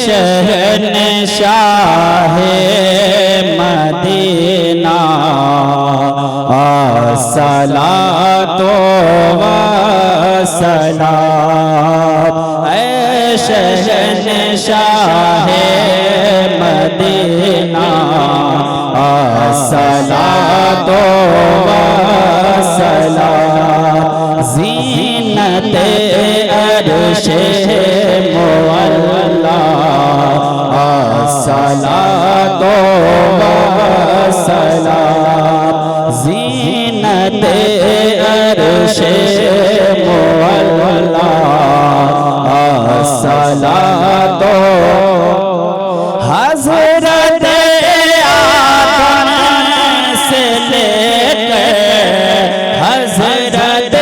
शहंशाह Medina अस्सलातो वस्सलाम। ऐ शहंशाह Medina अस्सलातो वस्सलाम। ज़ीनते अर्शे मुअल्ला अस्सलातो वस्सलाम। ज़ीनते अर्शे मुअल्ला अस्सलातो। हज़रत आदम से लेकर हज़रत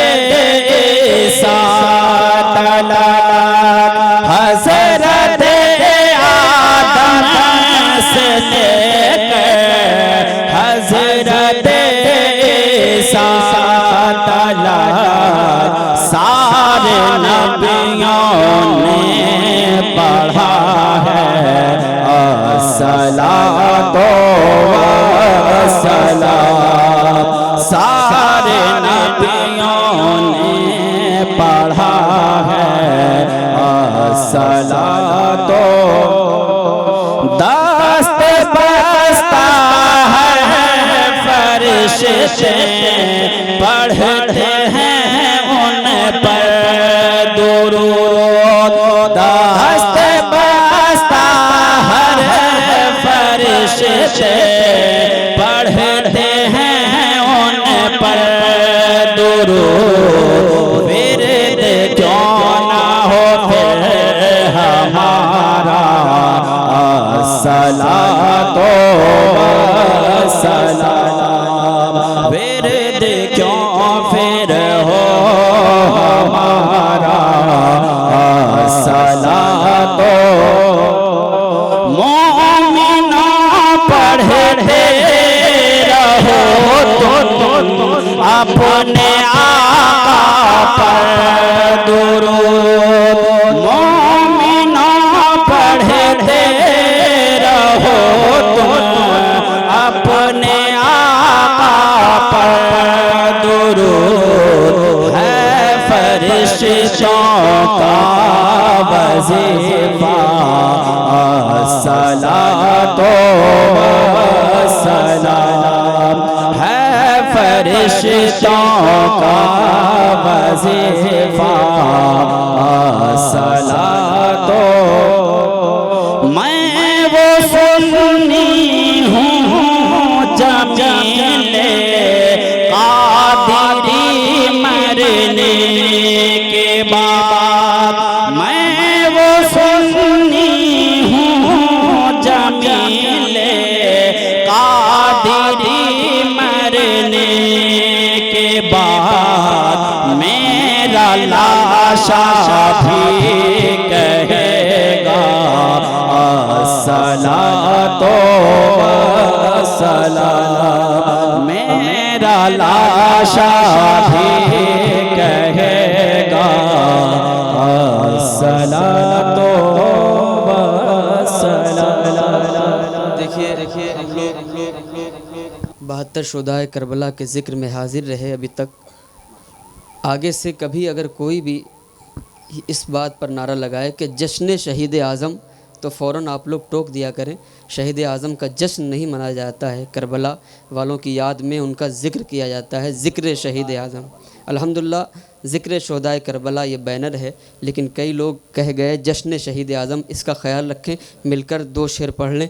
ईसा तलक, हज़रत आदम से लेकर हज़रत ईसा तलक सारे नबियों ने पढ़ा है अस्सलातो वस्सलाम। सारे नबियों ने पढ़ा है अस्सलातो। दस्ते बस्ता है फरिश्ते पढ़ते हैं उन पर दुरूद। दस्ते बस्ता हर फरिश्ते पढ़ते हैं उन पर दुरूद। विर्द क्यों ना हो फिर हमारा अस्सलातो वस्सलाम। विर्द क्यों फिर हो हमारा अस्सलातो। मोमिना पढ़ते रहो तुम अपने आका पर दुरूद। मोमिना पढ़ते रहो तुम अपने आका पर दुरूद। है फरिश्तों का वजीफा अस्सलातो वस्सलाम। है फरिश्तों का वजीफा अस्सलातो। मैं वो सुन्नी हूँ जमीले कादिरी मरने के बाद। मैं वो सुन्नी हूँ जमीले कादिरी मरने के बाद। मेरा लाशा भी कहेगा अस्सलातो वस्सलाम। मेरा लाशा भी कहेगा अस्सलातो वस्सलाम। देखिए हम लोग 72 शुहदाए करबला के ज़िक्र में हाजिर रहे अभी तक। आगे से कभी अगर कोई भी इस बात पर नारा लगाए कि जश्न शहीद आज़म, तो फ़ौरन आप लोग टोक दिया करें। शहीद आज़म का जश्न नहीं मनाया जाता है, करबला वालों की याद में उनका ज़िक्र किया जाता है, ज़िक्र शहीद आज़म। अल्हम्दुलिल्लाह ज़िक्र शुहदाए करबला ये बैनर है, लेकिन कई लोग कह गए जश्न शहीद आज़म। इसका ख़याल रखें। मिलकर 2 शेर पढ़ लें।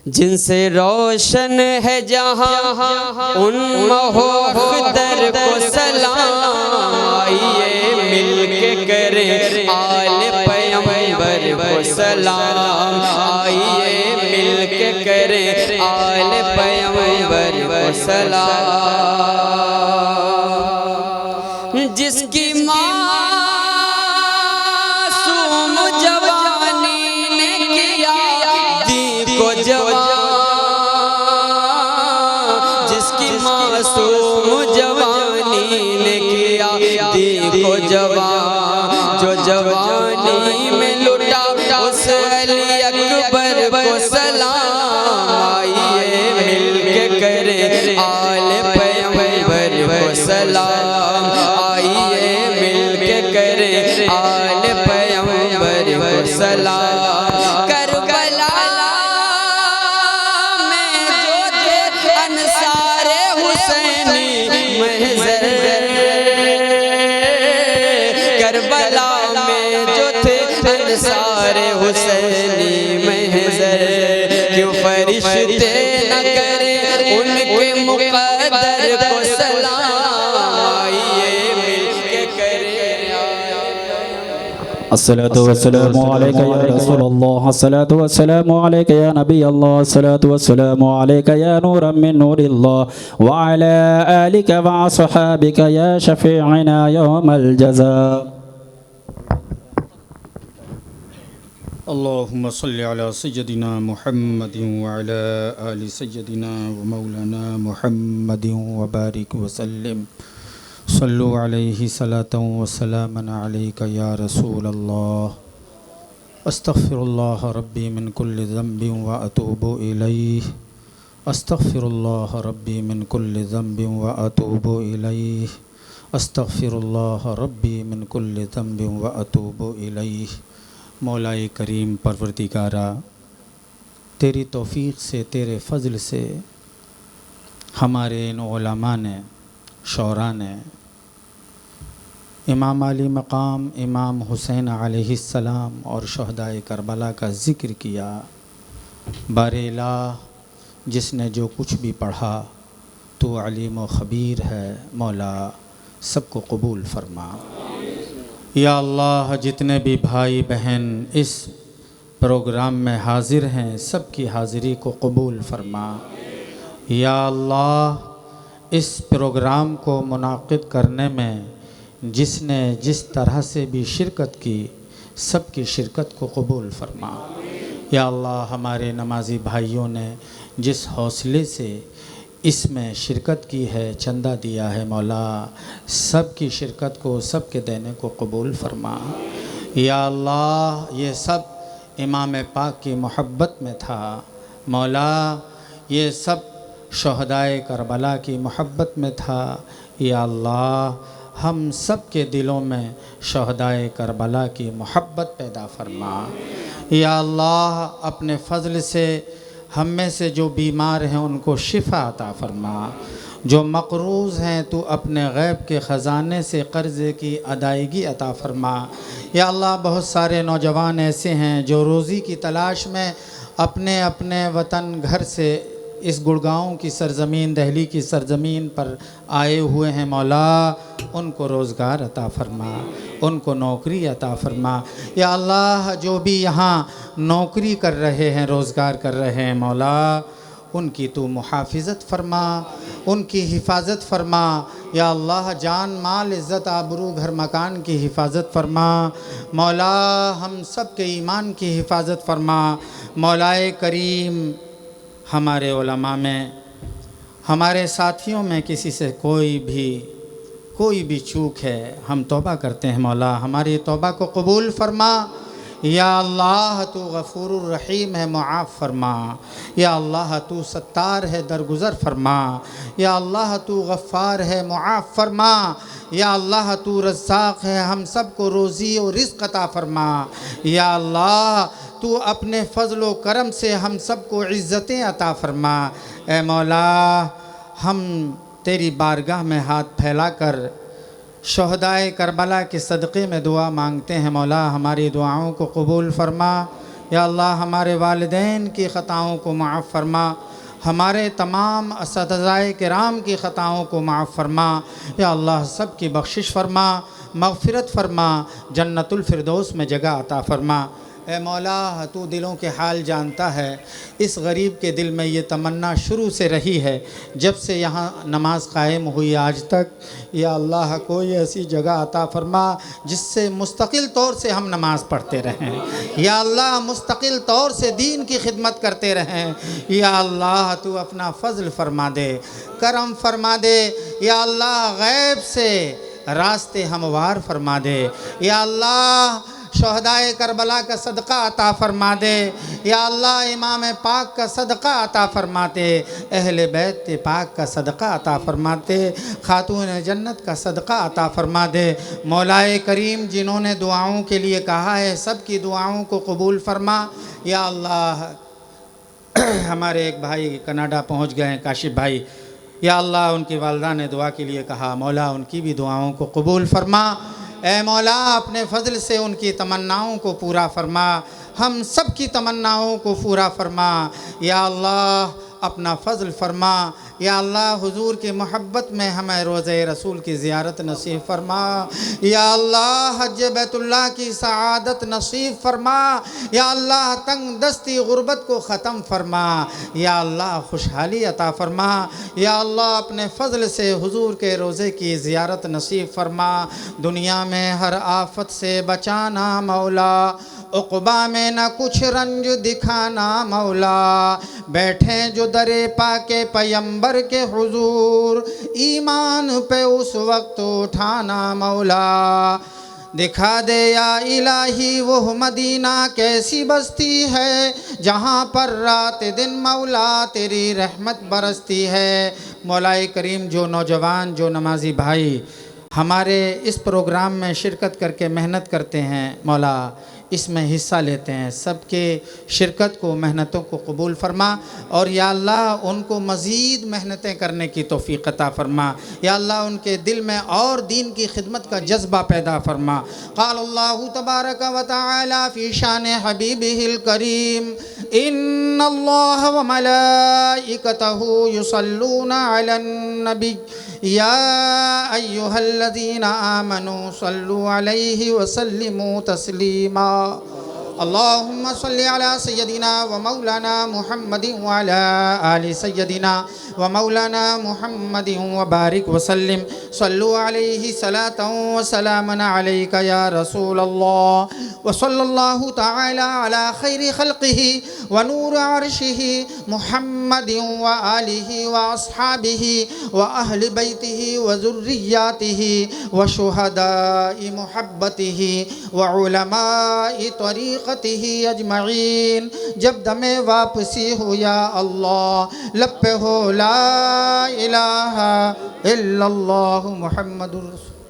जिनसे रोशन है जहाँ उन महोख्तर को सलाम, आइए मिलके करें आल पैगंबर को सलाम, आइए मिलके करें आल पैगंबर को सलाम। जिसकी मासूम जवानी ने किया दी को जवान, जिसकी मासूम जवानी ने किया दी को जवान, जो जवानी में लुटा उस अली को सलाम, आइए मिलके करे आले पैगंबर को सलाम, आइए मिलके करे आले पैगंबर को सलाम। करबला में जो थे अंसारे हुसैनी महज़र, करबला में जो थे अंसारे हुसैनी महज़र, क्यों फरिश्ते न करे उनके मुक़द्दर को सलाम, आइए मिलके करे। अस्सलातु वस्सलामु अलैका या रसूलल्लाह, अस्सलातु वस्सलामु अलैका या नबी अल्लाह, अस्सलातु वस्सलामु अलैका या नूरम मिन नूरिल्लाह व अला आलिका व असहाबिका या शफीअना यौमल जज़ा। अल्लाहुम्मा सल्लि अला सय्यदिना मुहम्मदिन व अला आलि सय्यदिना व मौलाना मुहम्मदिन व बारिक व सल्लिम। सल्लु अलैहि सलातन व सलामन अलैका या रसूल अल्लाह। अस्तग़फिरुल्लाह रब्बी मिन कुल्लि ज़ंबिन व अतूबु इलैह, अस्तग़फिरुल्लाह रब्बी मिन कुल्लि ज़ंबिन व अतूबु इलैह, अस्तग़फिरुल्लाह रब्बी मिन कुल्लि ज़ंबिन व अतूबु इलैह। मौलाए करीम परवरदिगारा, तेरी तौफ़ीक़ से, तेरे फ़ज़ल से हमारे इन उलमा ने, शौरा ने इमाम अली मकाम इमाम हुसैन अलैहिस्सलाम और शहदाए करबला का ज़िक्र किया। बारे इलाह, जिसने जो कुछ भी पढ़ा तो अलीम व ख़बीर है, मौला सबको कबूल फरमा। या अल्लाह, जितने भी भाई बहन इस प्रोग्राम में हाज़िर हैं, सब की हाज़िरी को कबूल फरमा। या अल्लाह, इस प्रोग्राम को मुनाक़िद करने में जिसने जिस तरह से भी शिरकत की, सब की शिरकत को कबूल फरमा। या अल्लाह, हमारे नमाज़ी भाइयों ने जिस हौसले से इसमें शिरकत की है, चंदा दिया है, मौला सब की शिरकत को, सब के देने को कबूल फरमा। या अल्लाह, ये सब इमाम पाक की मोहब्बत में था, मौला ये सब शहदाए करबला की मोहब्बत में था। या अल्लाह, हम सब के दिलों में शहदाए करबला की मोहब्बत पैदा फरमा। या अल्लाह, अपने फ़ज़ल से हम में से जो बीमार हैं उनको शिफ़ा अता फरमा, जो मक़रूज़ हैं तो अपने गैब के ख़ज़ाने से क़र्ज़े की अदायगी अता फ़रमा। या अल्लाह, बहुत सारे नौजवान ऐसे हैं जो रोज़ी की तलाश में अपने अपने वतन घर से इस गुड़गांव की सरज़मीन, दहली की सरज़मीन पर आए हुए हैं, मौला उनको रोज़गार अता फ़रमा, उनको नौकरी अता फ़रमा। या अल्लाह, जो भी यहाँ नौकरी कर रहे हैं, रोज़गार कर रहे हैं, मौला उनकी तो मुहाफ़िज़त फ़रमा, उनकी हिफाजत फ़रमा। या अल्लाह, जान माल इज़्ज़त आबरू घर मकान की हिफाजत फ़रमा। मौला हम सब के ईमान की हिफाजत फ़रमा। मौलाए करीम, हमारे उलमा में, हमारे साथियों में किसी से कोई भी चूक है, हम तौबा करते हैं, मौला हमारी तौबा को कबूल फ़रमा। या अल्लाह, तू गफ़ूरुर रहीम है, मुआफ़ फ़रमा। या अल्लाह, तू सत्तार है, दरगुज़र फ़रमा। या अल्लाह, तू गफ़्फ़ार है, मुआफ़ फ़रमा। या अल्लाह, तू रज़्ज़ाक़ है, हम सब को रोज़ी और रिज़्क़ अता फ़रमा। या अल्लाह, तू अपने फ़ज़ल व करम से हम सब को इज़्ज़तें अता फ़रमा। ए मौला, हम तेरी बारगाह में हाथ फैलाकर शहदाए करबला के सदक़े में दुआ मांगते हैं, मौला हमारी दुआओं को कबूल फ़रमा। या अल्लाह, हमारे वालिदैन की ख़ताओं को माफ़ फ़रमा, हमारे तमाम असतिज़ाए किराम की ख़ताओं को माफ़ फ़रमा। या अल्लाह, सब की बख्शिश फ़रमा, मग़फ़िरत फ़रमा, जन्नतुल फ़िरदौस में जगह अता फ़रमा। ए मौला, तू दिलों के हाल जानता है। इस गरीब के दिल में ये तमन्ना शुरू से रही है, जब से यहाँ नमाज कायम हुई आज तक। या अल्लाह, कोई ऐसी जगह अता फ़रमा जिससे मुस्तकिल तौर से हम नमाज़ पढ़ते रहें। या अल्लाह, मुस्तकिल तौर से दीन की खिदमत करते रहें। या अल्लाह, तू अपना फ़ज़ल फ़रमा दे, करम फ़रमा दे। या अल्लाह, गैब से रास्ते हमवार फरमा दे। या अल्लाह, शहदाए करबला का सदका अता फरमा दे। या अल्लाह इमाम पाक का सदका अता फरमाते, अहले बैत पाक का सदका अता फरमाते, खातून जन्नत का सदका अता फरमा दे। मौलाए करीम जिन्होंने दुआओं के लिए कहा है सब की दुआओं को कबूल फरमा। या अल्लाह हमारे एक भाई कनाडा पहुंच गए हैं, काशिफ भाई, या अल्लाह उनकी वालदा ने दुआ के लिए कहा, मौला उनकी भी दुआओं को कबूल फरमा। ए मौला अपने फ़ज़ल से उनकी तमन्नाओं को पूरा फरमा, हम सब की तमन्नाओं को पूरा फरमा। या अल्लाह अपना फ़ज़ल फरमा। या अल्लाह हुजूर की मोहब्बत में हमें रोज़े रसूल की ज़ियारत नसीब फरमा। या अल्लाह हज बैतुल्लाह की सआदत नसीब फरमा। या अल्लाह तंग दस्ती गुर्बत को ख़त्म फरमा। या अल्लाह खुशहाली अता फरमा। या अल्लाह अपने फ़ज़ल से हुजूर के रोज़े की ज़ियारत नसीब फरमा। दुनिया में हर आफत से बचाना मौला, उक़बा में न कुछ रंज दिखाना मौला। बैठे जो दरे पाके पैगंबर के हुजूर, ईमान पे उस वक्त उठाना मौला। दिखा दे या इलाही वो मदीना कैसी बस्ती है, जहाँ पर रात दिन मौला तेरी रहमत बरसती है। मौलाए करीम जो नौजवान जो नमाजी भाई हमारे इस प्रोग्राम में शिरकत करके मेहनत करते हैं मौला, इसमें हिस्सा लेते हैं, सबके शिरकत को मेहनतों को कबूल फरमा। और या अल्लाह उनको मज़ीद मेहनतें करने की तौफ़ीक़ अता फरमा। या अल्लाह उनके दिल में और दीन की खिदमत का जज्बा पैदा फरमा। क़ाल अल्लाहु तबारक व तआला फ़ी शान हबीबिहिल करीम, इन्नल्लाह व मलाइकतहु युसल्लूना अलन नबी या अय्युहल्लज़ीना आमनू सल्लु अलैहि व सल्लिमू तस्लीमा। अल्लाहुम्मा सल्लि अला सय्यदिना व मौलाना मुहम्मदिन व अला आलि सय्यदिना व मौलाना मुहम्मदिन व बारिक व सल्लिम। सल्लु अलैहि सलातन व सलामन अलैका या रसूल अल्लाह व सल्लल्लाहु तआला अला खैरि खल्क़िही व नूर अर्शिही मुहम्मदिन व आलिही व अस्हाबिही व अहलि बैतिही व ज़ुर्रिय्यातिही व शुहदाई मुहब्बतिही व उलमाई तरीक़तिही अजमईन। जब दमे वापसी हो या अल्लाह लब पे हो ला इलाहा इल्लल्लाहु मुहम्मदुर रसूल।